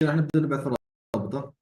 راح نبدأ نبعث الرابطة.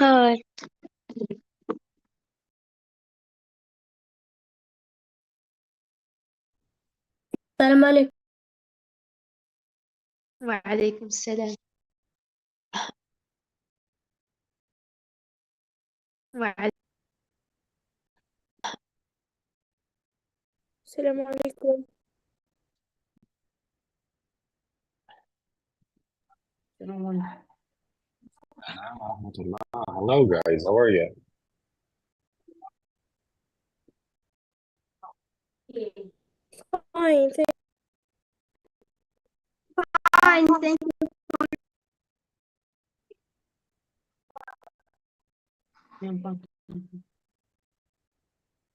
هاي. السلام عليكم. وعليكم السلام. السلام عليكم. Hello guys, how are you? Fine, thank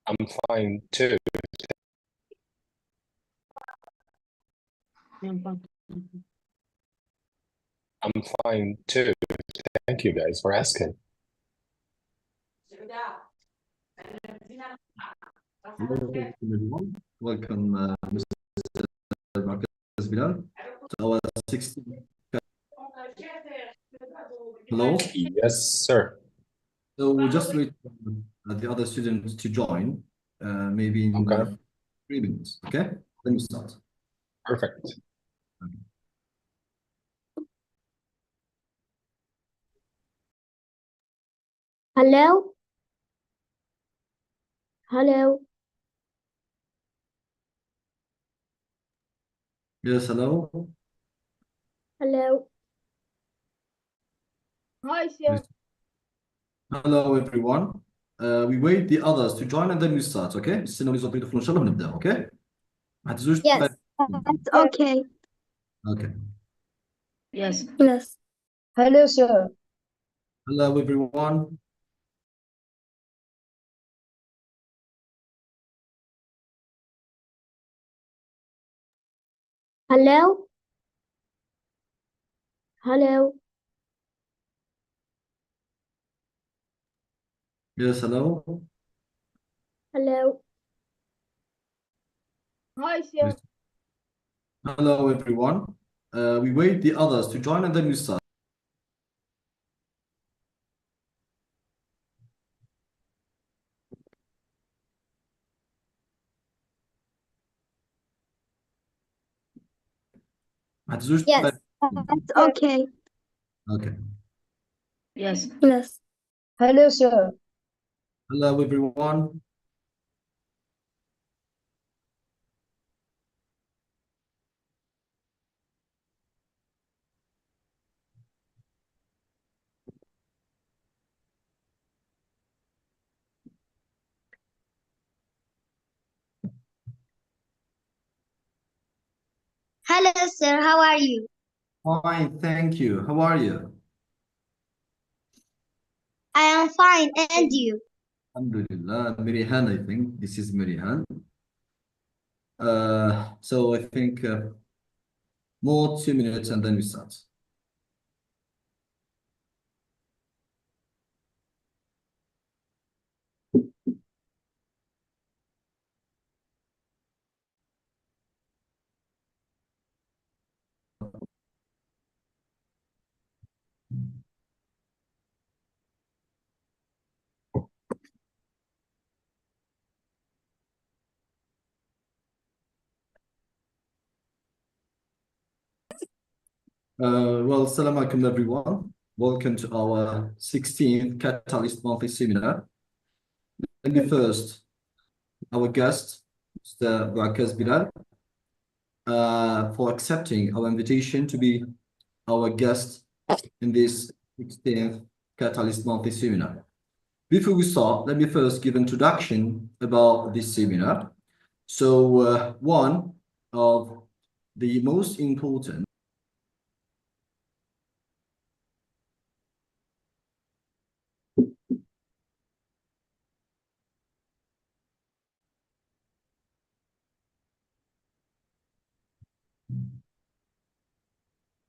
I'm fine too. I'm fine too. Thank you guys for asking. Hello everyone. Welcome, Mr. Bوعكاز Bilal, to our 16th. Hello. Yes, sir. So we'll just wait for the other students to join, maybe in Okay, 3 minutes. Okay? Then we start. perfect. Hello. Hello. Yes, hello. Hello. Hi, sir. Hello everyone. We wait the others to join and then we start. Okay? استنوا يزبطوا يدخلوا إن شاء الله ونبدأ. Okay? ما تنسوش. Yes, that's okay. Okay. Yes. Yes. Hello, sir. Hello everyone. Hello. Hello. Yes, hello. Hello. Hi, sir. Hello everyone. We wait the others to join and then we start. هتزوج Yes. It's okay. Okay. Yes. Hello, sir. Hello, everyone. Hello, sir. How are you? Fine, thank you. How are you? I am fine. And you? Alhamdulillah. Mirihan, I think. This is Mirihan. So I think more 2 minutes and then we start. Well, Assalamu alaikum, everyone. Welcome to our 16th Catalyst Monthly Seminar. Let me first, our guest, Mr. Bouwakaz Bilal, for accepting our invitation to be our guest in this 16th Catalyst Monthly Seminar. Before we start, let me first give introduction about this seminar. So one of the most important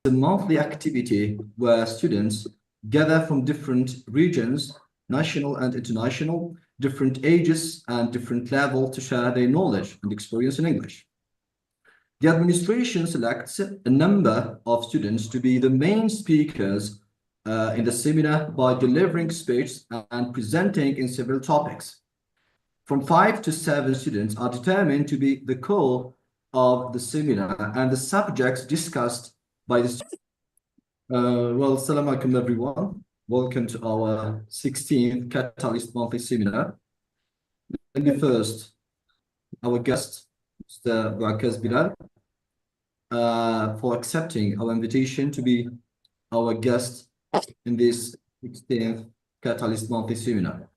a monthly activity where students gather from different regions, national and international, different ages and different levels to share their knowledge and experience in English. The administration selects a number of students to be the main speakers in the seminar by delivering speeches and presenting in several topics. From 5 to 7 students are determined to be the core of the seminar and the subjects discussed by the students. Well, Assalamu alaikum, everyone. Welcome to our 16th Catalyst Monthly Seminar. Let me first, our guest, Mr. Bouwakaz Bilal, for accepting our invitation to be our guest in this 16th Catalyst Monthly Seminar.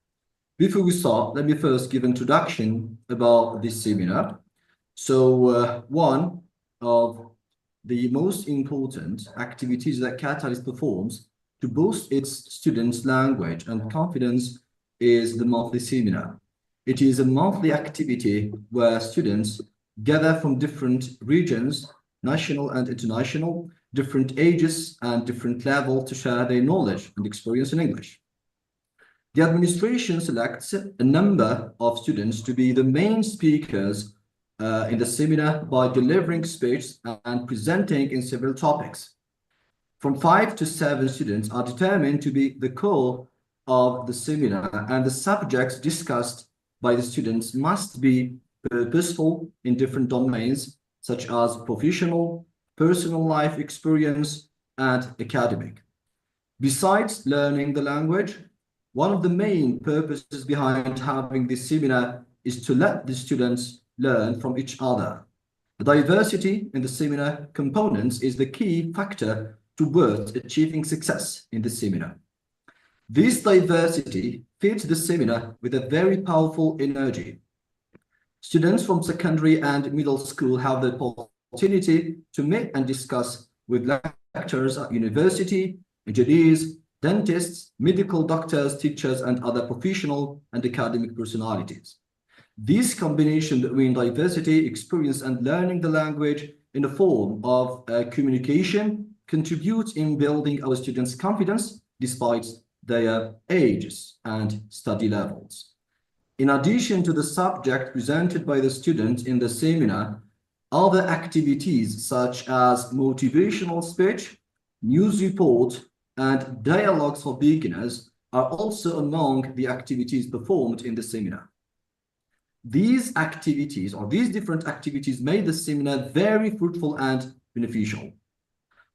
Before we start, let me first give introduction about this seminar. So one of the most important activities that Katalyst performs to boost its students' language and confidence is the monthly seminar. It is a monthly activity where students gather from different regions, national and international, different ages and different levels to share their knowledge and experience in English. The administration selects a number of students to be the main speakers in the seminar by delivering speeches and presenting in several topics. From 5 to 7 students are determined to be the core of the seminar, and the subjects discussed by the students must be purposeful in different domains, such as professional, personal life experience, and academic. Besides learning the language, one of the main purposes behind having this seminar is to let the students learn from each other. The diversity in the seminar components is the key factor towards achieving success in the seminar. This diversity fits the seminar with a very powerful energy. Students from secondary and middle school have the opportunity to meet and discuss with lecturers at university, engineers, dentists, medical doctors, teachers, and other professional and academic personalities. This combination between diversity, experience, and learning the language in the form of communication contributes in building our students' confidence despite their ages and study levels. In addition to the subject presented by the student in the seminar, other activities such as motivational speech, news report, and dialogues for beginners are also among the activities performed in the seminar. These activities, or these different activities, made the seminar very fruitful and beneficial.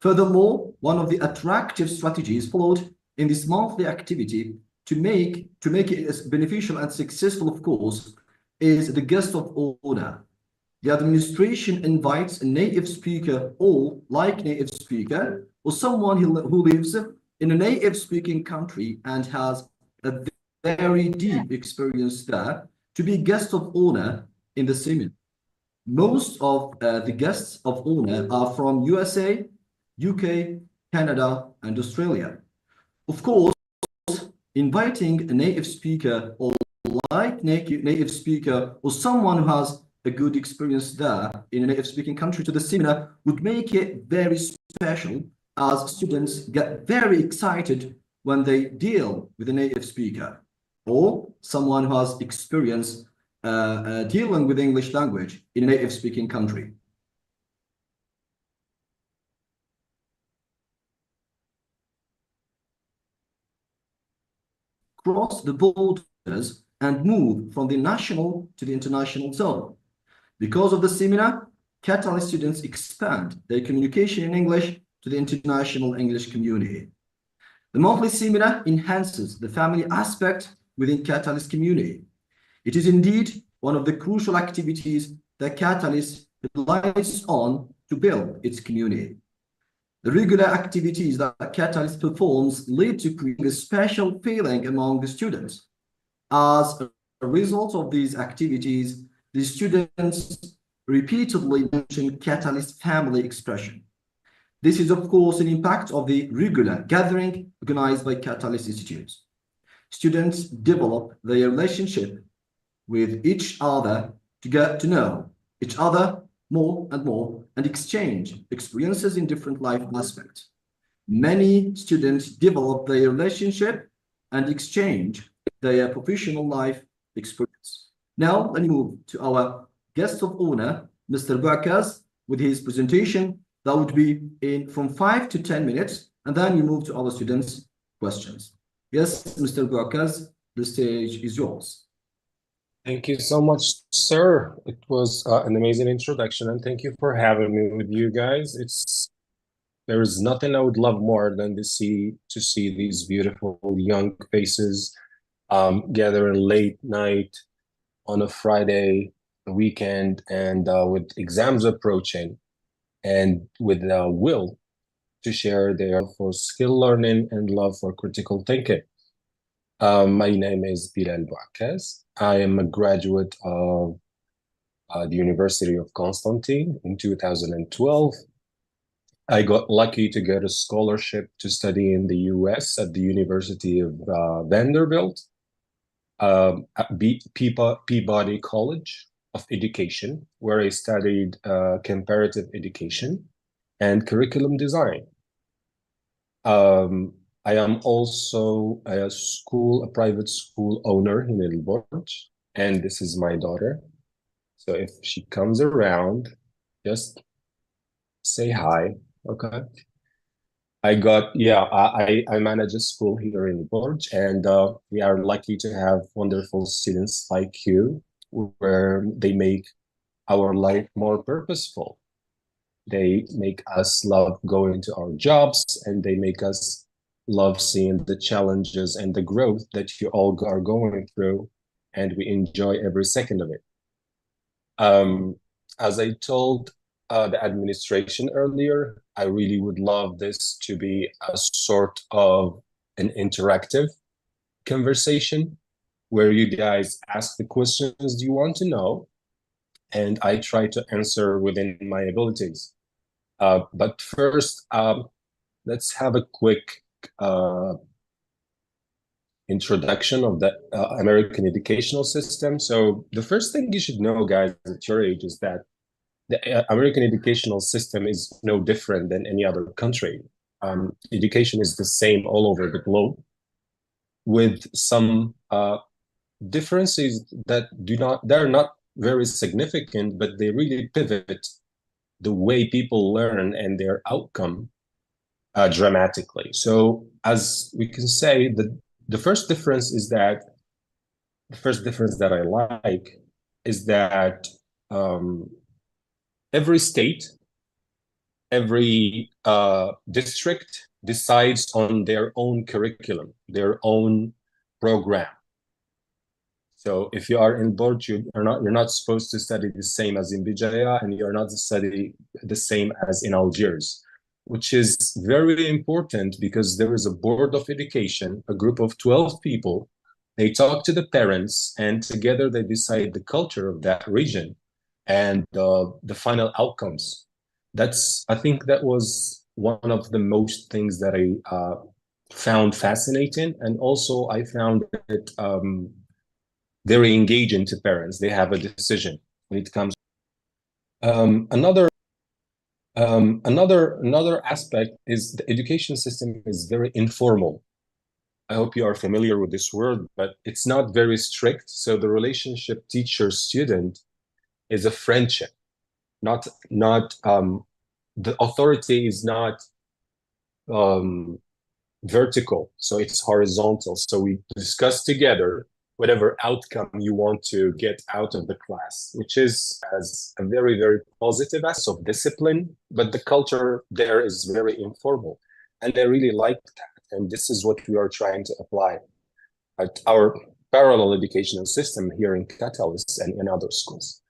Furthermore, one of the attractive strategies followed in this monthly activity to make it as beneficial and successful, of course, is the guest of honor. The administration invites a native speaker or like native speaker or someone who lives in a native speaking country and has a very deep experience there to be guest of honor in the seminar. Most of the guests of honor are from USA, UK, Canada, and Australia. Of course, inviting a native speaker or like native speaker or someone who has a good experience there in a native speaking country to the seminar would make it very special, as students get very excited when they deal with a native speaker or someone who has experience dealing with English language in a native speaking country. Cross the borders and move from the national to the international zone. Because of the seminar, Katalyst students expand their communication in English to the international English community. The monthly seminar enhances the family aspect within Katalyst community. It is indeed one of the crucial activities that Katalyst relies on to build its community. The regular activities that Katalyst performs lead to creating a special feeling among the students. As a result of these activities, the students repeatedly mention Katalyst family expression. This is, of course, an impact of the regular gathering organized by Katalyst institutes. Students develop their relationship with each other to get to know each other more and more and exchange experiences in different life aspects. Many students develop their relationship and exchange their professional life experience. Now, let me move to our guest of honor, Mr. Bouعkaz, with his presentation. That would be in from 5 to 10 minutes, and then we move to our students' questions. Yes, Mr. Bouعkaz, the stage is yours. Thank you so much, sir. It was an amazing introduction, and thank you for having me with you guys. There is nothing I would love more than to see these beautiful young faces gathering late night on a Friday weekend, and with exams approaching, and with the will to share their for skill learning and love for critical thinking. My name is Bلال Bouعكاز. I am a graduate of the University of Constantine in 2012. I got lucky to get a scholarship to study in the US at the University of Vanderbilt, at Peabody College of Education, where I studied comparative education and curriculum design. I am also a private school owner in Elborj, and this is my daughter. So if she comes around, just say hi, okay? I manage a school here in Elborj, and we are lucky to have wonderful students like you, where they make our life more purposeful. They make us love going to our jobs, and they make us love seeing the challenges and the growth that you all are going through, and we enjoy every second of it. As I told the administration earlier, I really would love this to be a sort of an interactive conversation where you guys ask the questions you want to know, and I try to answer within my abilities. But first, let's have a quick introduction of the American educational system. So the first thing you should know, guys, at your age, is that the American educational system is no different than any other country. Education is the same all over the globe, with some differences that they're not very significant, but they really pivot the way people learn and their outcome dramatically. So as we can say, the first difference that I like is that every state every district decides on their own curriculum, their own program. So if you are in Burj, you're not supposed to study the same as in Bijaya, and you're not to study the same as in Algiers, which is very important because there is a board of education, a group of 12 people. They talk to the parents, and together they decide the culture of that region and the final outcomes. I think that was one of the most things that I found fascinating, and also I found it very engaging to parents. They have a decision when it comes. Another aspect is the education system is very informal. I hope you are familiar with this word, but it's not very strict. So the relationship teacher-student is a friendship, not the authority is not vertical, so it's horizontal. So we discuss together whatever outcome you want to get out of the class, which is as a very, very positive aspect of discipline, but the culture there is very informal. And I really like that. And this is what we are trying to apply at our parallel educational system here in Katalis and in other schools.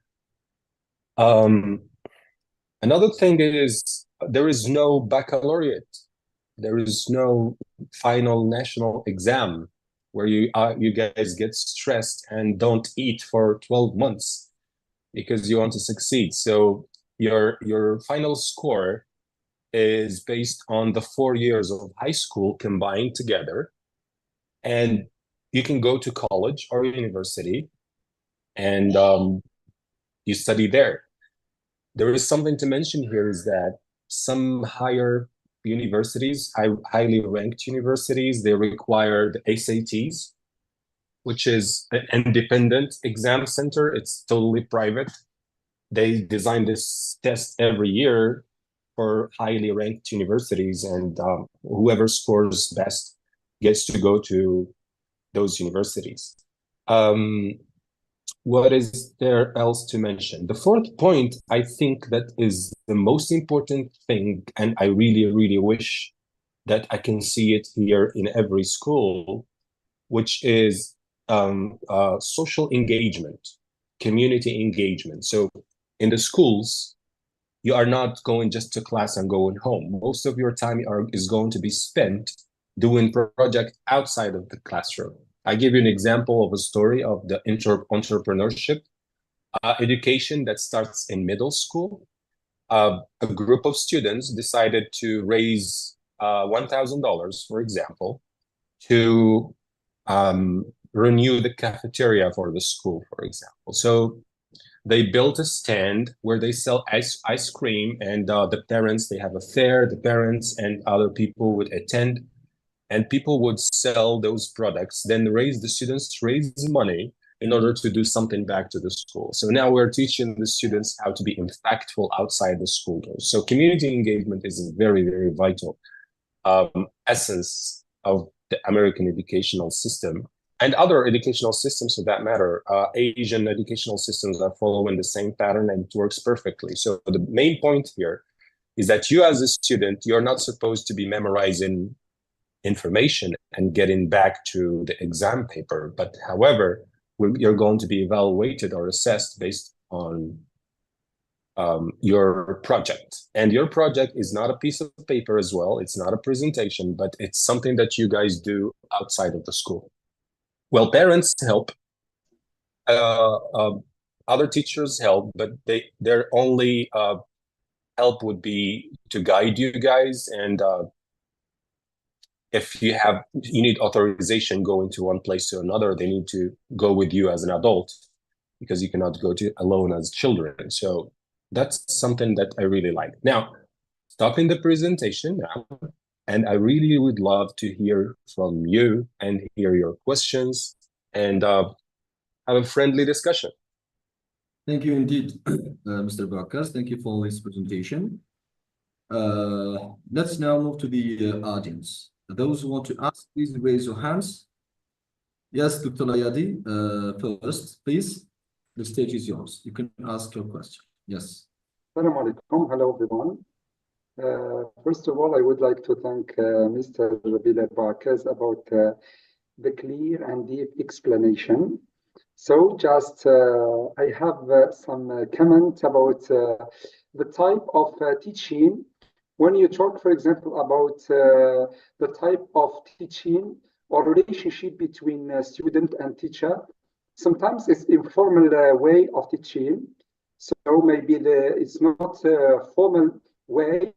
Another thing is there is no baccalaureate. There is no final national exam where you guys get stressed and don't eat for 12 months because you want to succeed. So your final score is based on the 4 years of high school combined together. And you can go to college or university and you study there. There is something to mention here is that some higher universities, highly ranked universities, they require the SATs, which is an independent exam center. It's totally private. They design this test every year for highly ranked universities, and whoever scores best gets to go to those universities. What is there else to mention? The fourth point, I think that is the most important thing, and I really, really wish that I can see it here in every school, which is social engagement, community engagement. So in the schools, you are not going just to class and going home. Most of your time is going to be spent doing project outside of the classroom. I give you an example of a story of the entrepreneurship education that starts in middle school. A group of students decided to raise $1,000, for example, to renew the cafeteria for the school, for example. So they built a stand where they sell ice cream, and the parents, they have a fair, the parents and other people would attend, and people would sell those products, then the students raise money in order to do something back to the school. So now we're teaching the students how to be impactful outside the school doors. So community engagement is a very, very vital essence of the American educational system, and other educational systems for that matter. Asian educational systems are following the same pattern, and it works perfectly. So the main point here is that you as a student, you're not supposed to be memorizing information and getting back to the exam paper, but however, you're going to be evaluated or assessed based on your project. And your project is not a piece of paper as well. It's not a presentation, but it's something that you guys do outside of the school. Well, parents help, other teachers help, but their only help would be to guide you guys, and if you need authorization going to one place to another, they need to go with you as an adult because you cannot go to alone as children. So that's something that I really like. Now, stopping the presentation now, and I really would love to hear from you and hear your questions and have a friendly discussion. Thank you indeed, Mr. Bouwakaz. Thank you for this presentation. Let's now move to the audience. Those who want to ask, please raise your hands. Yes, Dr. Layadi, first, please. The stage is yours. You can ask your question. Yes. Assalamu alaikum. Hello, everyone. First of all, I would like to thank Mr. Bowعكاز about the clear and deep explanation. So just I have some comment about the type of teaching. When you talk, for example, about the type of teaching or relationship between student and teacher, sometimes it's informal way of teaching. So maybe it's not a formal way.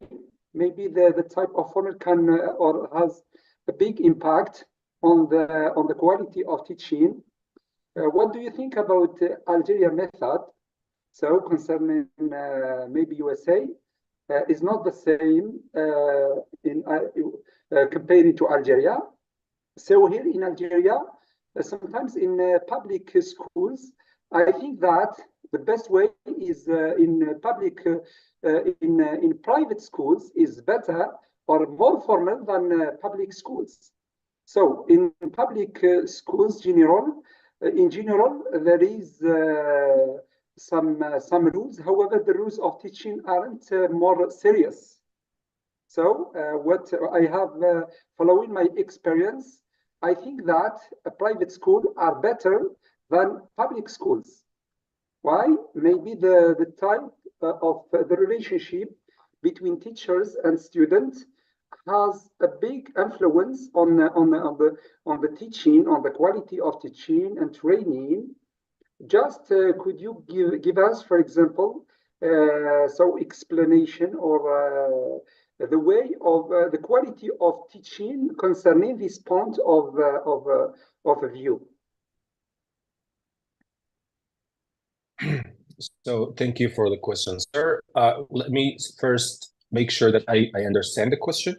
Maybe the type of formal can or has a big impact on the quality of teaching. What do you think about Algeria method? So concerning maybe USA, is not the same compared to Algeria. So here in Algeria, sometimes in public schools, I think that the best way is in private schools is better or more formal than public schools. So in public schools, in general, there is some rules. However, the rules of teaching aren't more serious. So what I have following my experience, I think that a private school are better than public schools. Why? Maybe the type of the relationship between teachers and students has a big influence on the teaching, on the quality of teaching and training. Just could you give us, for example, so explanation or the way of the quality of teaching concerning this point of view? So thank you for the question, sir. Let me first make sure that I understand the question.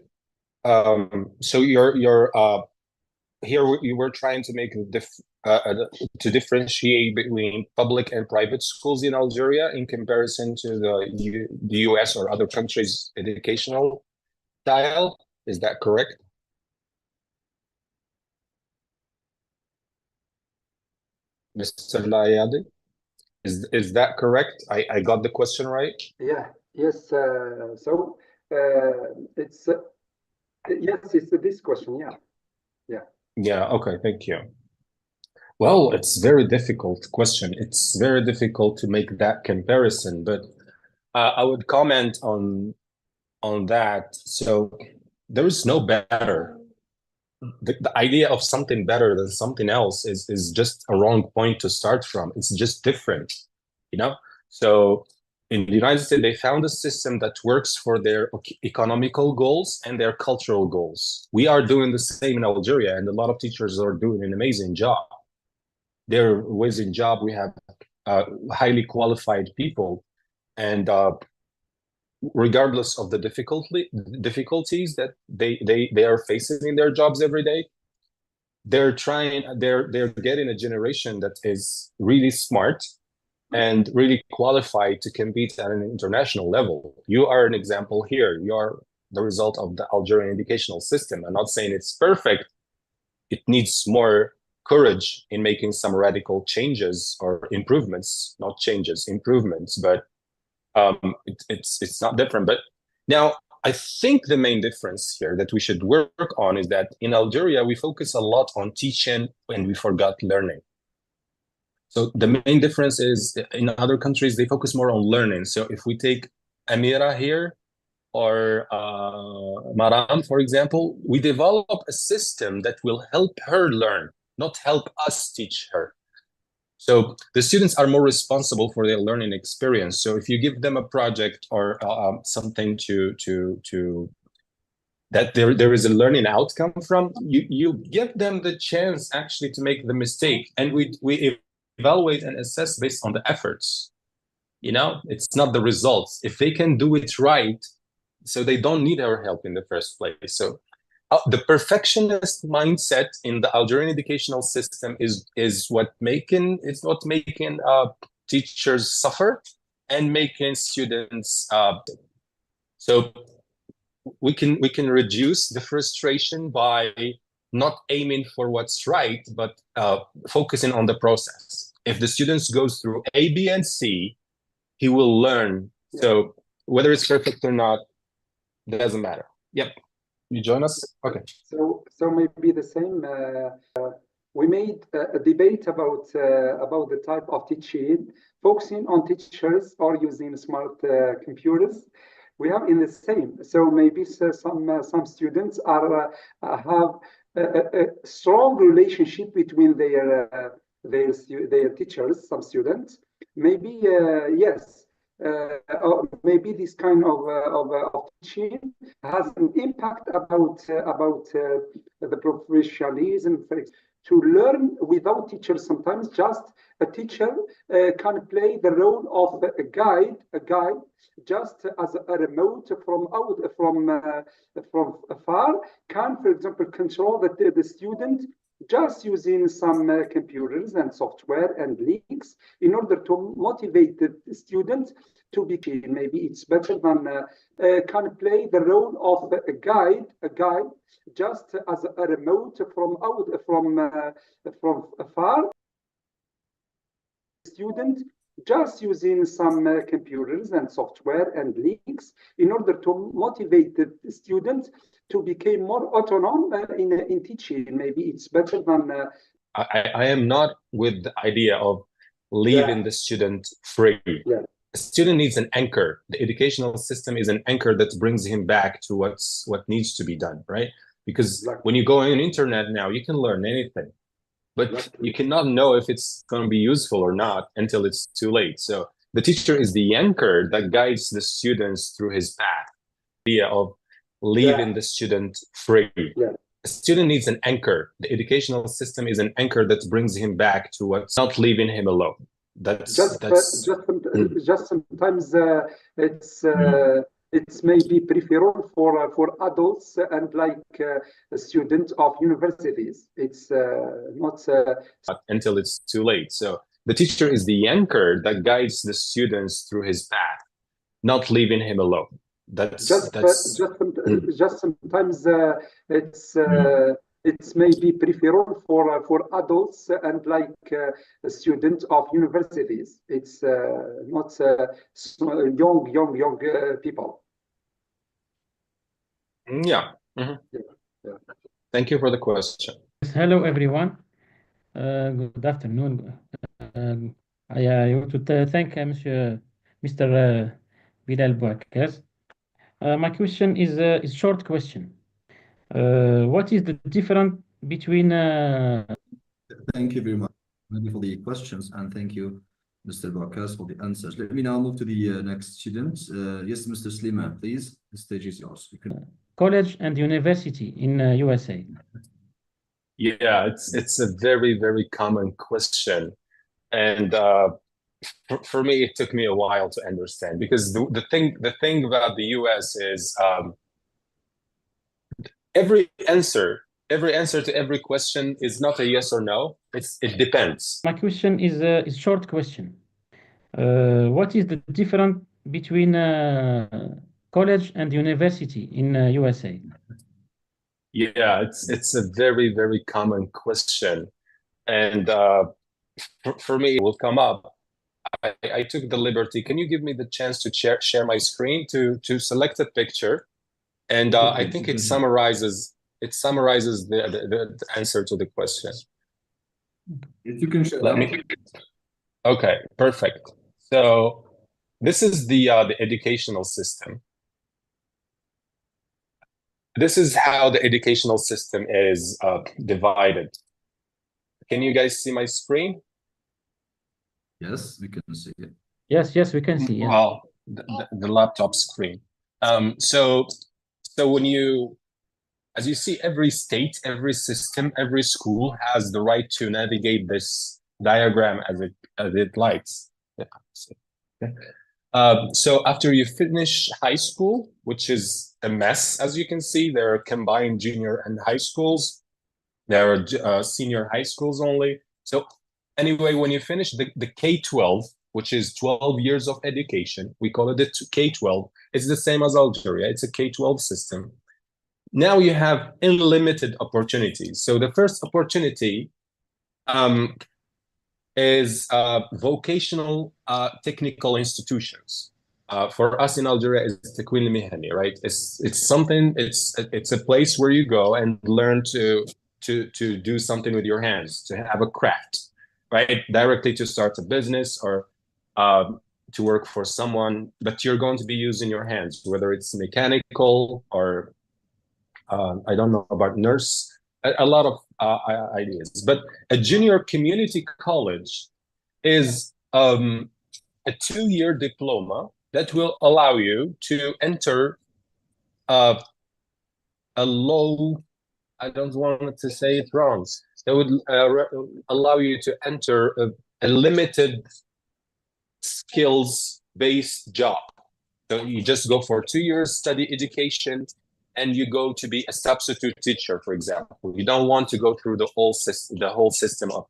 So here you were trying to make to differentiate between public and private schools in Algeria in comparison to the US or other countries' educational style. Is that correct? Mr. Layadi? Is that correct? I got the question right? Yeah, yes. So it's yes, it's this question. Yeah, yeah. Yeah. Okay. Thank you. Well, it's very difficult question. It's very difficult to make that comparison, but I would comment on that. So there is no better. The idea of something better than something else is just a wrong point to start from. It's just different, you know? So in the United States, they found a system that works for their economical goals and their cultural goals. We are doing the same in Algeria, and a lot of teachers are doing an amazing job. They're amazing job. We have highly qualified people, and regardless of the difficulties that they are facing in their jobs every day, they're getting a generation that is really smart and really qualified to compete at an international level. You are an example here. You are the result of the Algerian educational system. I'm not saying it's perfect. It needs more courage in making some radical changes or improvements, not changes, improvements, but it's not different. But now I think the main difference here that we should work on is that in Algeria, we focus a lot on teaching and we forgot learning. So the main difference is in other countries, they focus more on learning. So if we take Amira here or Maram, for example, we develop a system that will help her learn, not help us teach her. So the students are more responsible for their learning experience. So if you give them a project or something that there is a learning outcome from, you give them the chance actually to make the mistake. And we evaluate and assess based on the efforts. You know, it's not the results. If they can do it right, so they don't need our help in the first place. So the perfectionist mindset in the Algerian educational system is what making teachers suffer and making students. So we can reduce the frustration by not aiming for what's right, but focusing on the process. If the students goes through A, B, and C, he will learn. So whether it's perfect or not, Doesn't matter. Yep. You join us? Okay. So maybe the same. We made a debate about the type of teaching, focusing on teachers or using smart computers. We have in the same. So maybe some students are have a strong relationship between their teachers. Some students, maybe yes. Or maybe this kind of teaching has an impact about the professionalism. To learn without teachers, sometimes just a teacher can play the role of a guide, just as a remote from afar, can, for example, control the student just using some computers and software and links in order to motivate the student to be. Maybe it's better than can play the role of a guide, just as a remote from afar. Student just using some computers and software and links in order to motivate the student to become more autonomous in teaching. Maybe it's better than. I am not with the idea of leaving the student free. Yeah. A student needs an anchor. The educational system is an anchor that brings him back to what needs to be done, right? Because when you go on the internet now, you can learn anything, but you cannot know if it's going to be useful or not until it's too late. So the teacher is the anchor that guides the students through his path. The idea of leaving the student free. Yeah. A student needs an anchor. The educational system is an anchor that brings him back to what's not leaving him alone. Just sometimes it's maybe preferable for adults and like students of universities. It's not until it's too late. So the teacher is the anchor that guides the students through his path, not leaving him alone. Just sometimes it's maybe preferable for adults and like students of universities. It's not young people. Yeah. Mm-hmm. Yeah. Thank you for the question. Hello, everyone. Good afternoon. I want to thank Mr. Bلال Bouعكاز. My question is a short question. What is the difference between? Thank you very much for the questions, and thank you, Mr. Bouعkaz, for the answers. Let me now move to the next student. Yes, Mr. Sliman, please. The stage is yours. You can... College and university in USA. Yeah, it's a very, very common question, and for me, it took me a while to understand, because the thing about the US is every answer to every question is not a yes or no. It depends. My question is a short question. What is the difference between college and university in USA? Yeah, it's a very, very common question, and for me, it will come up. I took the liberty. Can you give me the chance to share my screen to select a picture? And I think it summarizes the answer to the question. If you can share. Okay, perfect. So this is the educational system. This is how the educational system is divided. Can you guys see my screen? Yes, we can see it. Yes, we can see. Yeah. Well, the laptop screen. So when you, as you see, every state, every system, every school has the right to navigate this diagram as it likes. Okay. So after you finish high school, which is a mess, as you can see, there are combined junior and high schools. There are senior high schools only. So anyway, when you finish the K-12, which is 12 years of education, we call it the K-12. It's the same as Algeria. It's a K-12 system. Now you have unlimited opportunities. So the first opportunity is vocational technical institutions. for us in Algeria, is Tekwin Mihani, right? It's something. It's a place where you go and learn to do something with your hands, to have a craft, right? Directly to start a business or to work for someone, but you're going to be using your hands, whether it's mechanical or I don't know about nurse. A lot of ideas, but a junior community college is a 2-year diploma that will allow you to enter a low, I don't want to say it wrong, that would allow you to enter a limited skills-based job. So you just go for 2 years study education and you go to be a substitute teacher, for example. You don't want to go through the whole system of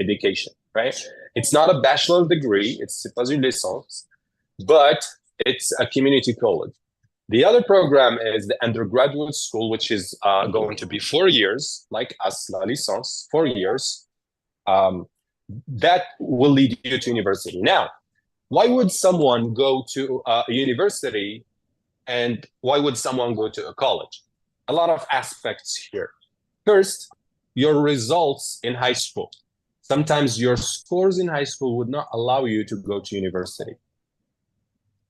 education, right? It's not a bachelor degree, it's pas une licence, but it's a community college. The other program is the undergraduate school, which is going to be 4 years, like us, la licence, 4 years. That will lead you to university. Now, why would someone go to a university and why would someone go to a college? A lot of aspects here. First, your results in high school. Sometimes your scores in high school would not allow you to go to university.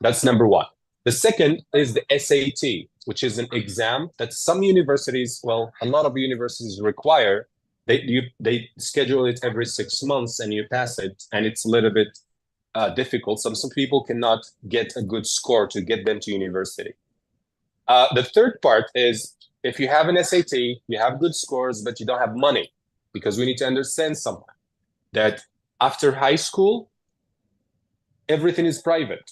That's number one. The second is the SAT, which is an exam that some universities, well, a lot of universities require. They schedule it every 6 months and you pass it, and it's a little bit difficult. Some people cannot get a good score to get them to university. The third part is if you have an SAT, you have good scores, but you don't have money, because we need to understand something, that after high school, everything is private.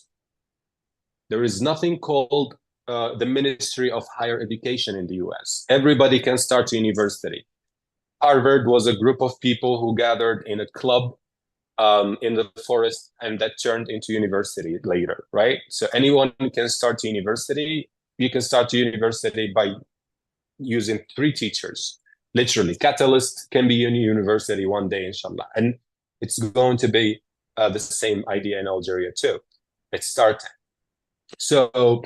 There is nothing called the Ministry of Higher Education in the US. Everybody can start to university. Harvard was a group of people who gathered in a club in the forest, and that turned into university later, right? So anyone can start to university. You can start to university by using 3 teachers. Literally, Katalyst can be in university one day, inshallah. And it's going to be the same idea in Algeria too. It's starting. So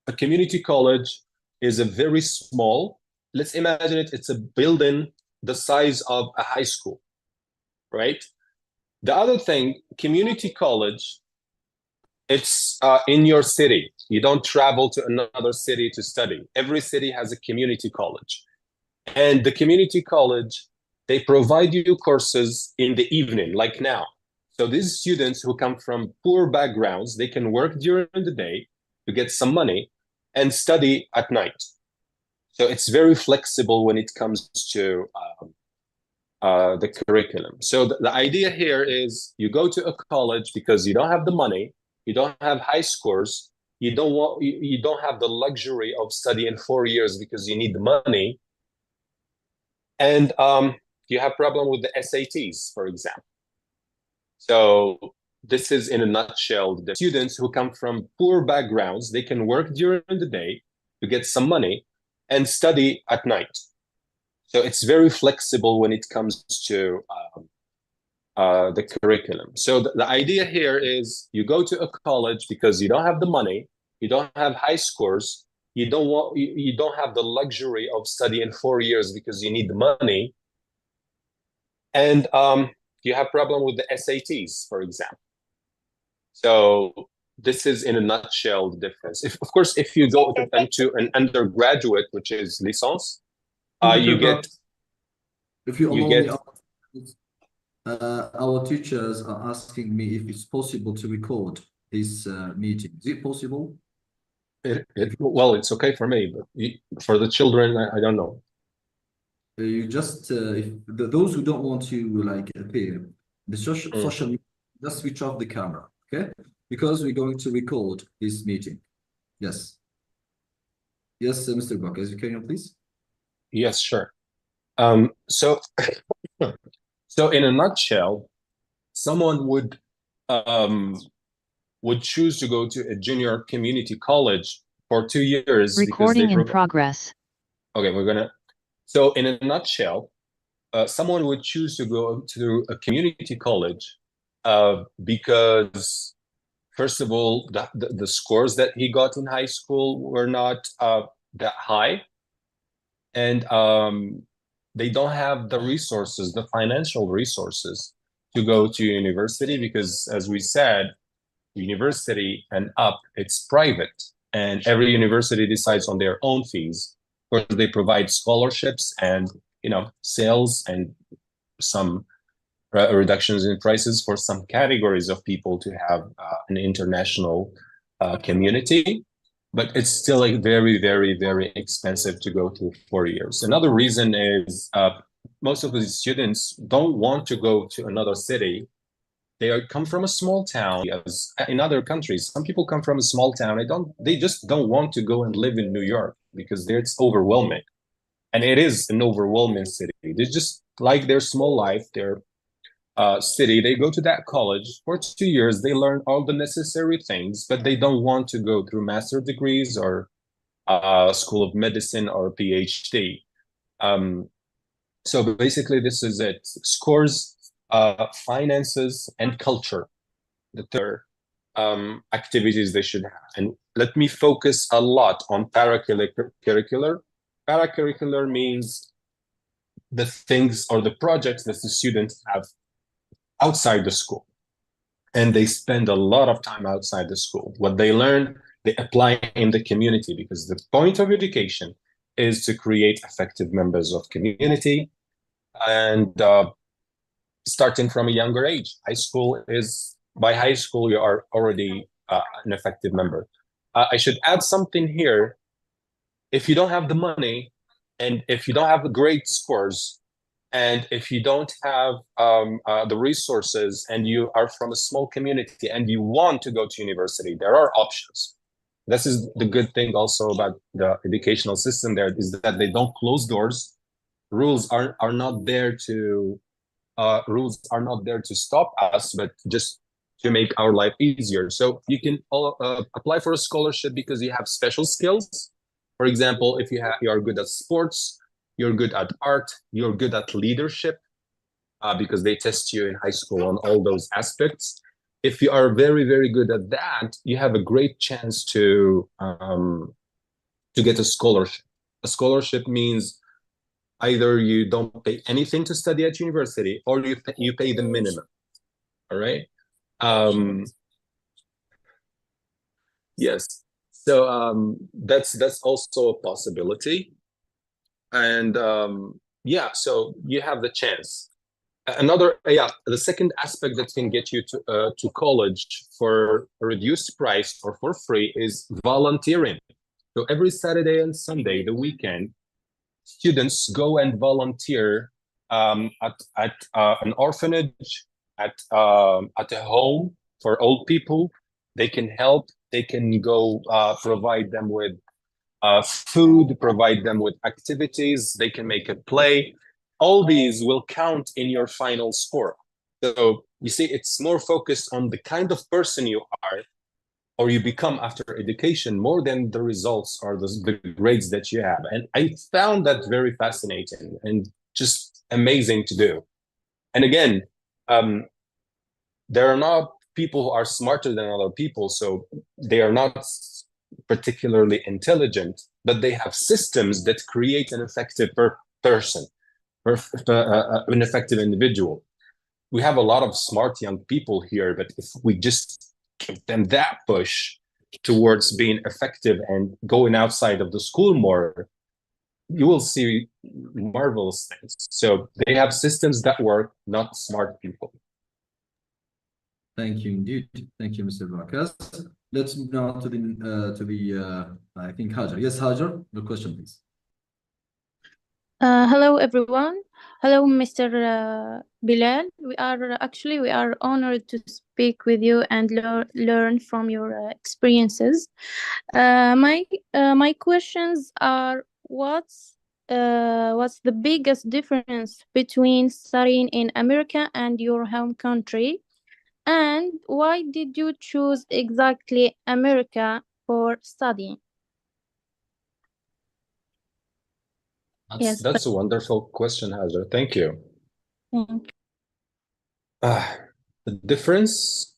a community college is a very small, let's imagine it's a building the size of a high school, right? The other thing, community college, it's in your city. You don't travel to another city to study. Every city has a community college. And the community college, they provide you courses in the evening, like now. So these students who come from poor backgrounds, they can work during the day to get some money and study at night. So it's very flexible when it comes to the curriculum. So the idea here is you go to a college because you don't have the money, you don't have high scores, you don't have the luxury of studying 4 years because you need the money, and you have problem with the SATs, for example. So this is in a nutshell. The students who come from poor backgrounds, they can work during the day to get some money and study at night. So it's very flexible when it comes to the curriculum. So the idea here is you go to a college because you don't have the money, you don't have high scores, you don't have the luxury of studying 4 years because you need the money, and you have problem with the SATs, for example. So this is in a nutshell the difference. Of course, if you go into an undergraduate, which is licence, you get. If you allow me, our teachers are asking me if it's possible to record this meeting. Is it possible? Well, it's okay for me, but for the children, I don't know. You just those who don't want to like appear, the social media, just switch off the camera, okay? Because we're going to record this meeting. Yes. Yes, Mr. Bouwcas, can you please? Yes, sure. So in a nutshell, someone would choose to go to a junior community college for 2 years. Recording in progress. Okay, so in a nutshell, someone would choose to go to a community college because first of all, the scores that he got in high school were not that high. And they don't have the resources, the financial resources to go to university because, as we said, university and up, it's private. And every university decides on their own fees. Of course, they provide scholarships and, sales and some reductions in prices for some categories of people to have an international community. But it's still like very, very, very expensive to go to 4 years. Another reason is most of these students don't want to go to another city. They come from a small town. As in other countries, some people come from a small town. They just don't want to go and live in New York because it's overwhelming. And it is an overwhelming city. They just like their small life, their city. They go to that college for 2 years. They learn all the necessary things, but they don't want to go through master degrees or School of Medicine or PhD. So basically, this is it. Scores, finances, and culture. The third activities they should have. And let me focus a lot on paracurricular. Paracurricular means the things or the projects that the students have outside the school. And they spend a lot of time outside the school. What they learn, they apply in the community because the point of education is to create effective members of community. And starting from a younger age, by high school, you are already an effective member. I should add something here. If you don't have the money and if you don't have the great scores, and if you don't have the resources and you are from a small community and you want to go to university, there are options. This is the good thing also about the educational system there is that they don't close doors. Rules are not there to stop us, but just to make our life easier. So you can apply for a scholarship because you have special skills. For example, if you are good at sports, you're good at art, you're good at leadership, because they test you in high school on all those aspects. If you are very, very good at that, you have a great chance to get a scholarship. A scholarship means either you don't pay anything to study at university or you pay the minimum, all right? Yes, so that's also a possibility. And so you have the chance. The second aspect that can get you to college for a reduced price or for free is volunteering. So every Saturday and Sunday, the weekend, students go and volunteer at an orphanage, at a home for old people. They can help. They can go provide them with food, provide them with activities. They can make a play. All these will count in your final score. So you see, it's more focused on the kind of person you are or you become after education more than the results or the grades that you have. And I found that very fascinating and just amazing to do. And again, there are not people who are smarter than other people, so they are not particularly intelligent, but they have systems that create an effective person, an effective individual. We have a lot of smart young people here, but if we just give them that push towards being effective and going outside of the school more, you will see marvelous things. So they have systems that work, not smart people. Thank you indeed. Thank you, Mr. Bouwakaz. Let's move now to the I think Hajar. Yes, Hajar, your question, please. Hello, everyone. Hello, Mr. Bilal. We are honored to speak with you and learn from your experiences. My questions are: what's the biggest difference between studying in America and your home country? And why did you choose exactly America for studying? That's a wonderful question, Hajar. Thank you. Thank you. The difference,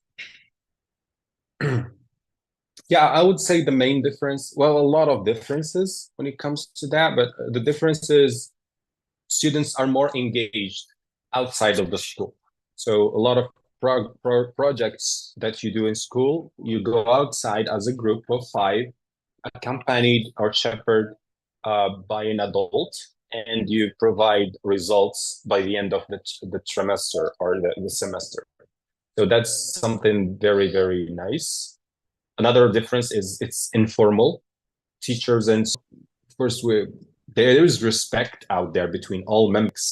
Yeah, I would say the main difference, well, a lot of differences when it comes to that, but the difference is students are more engaged outside of the school. So a lot of projects that you do in school, you go outside as a group of 5, accompanied or shepherded by an adult, and you provide results by the end of the trimester or the semester. So that's something very, very nice. Another difference is it's informal. Teachers and first, there is respect out there between all members.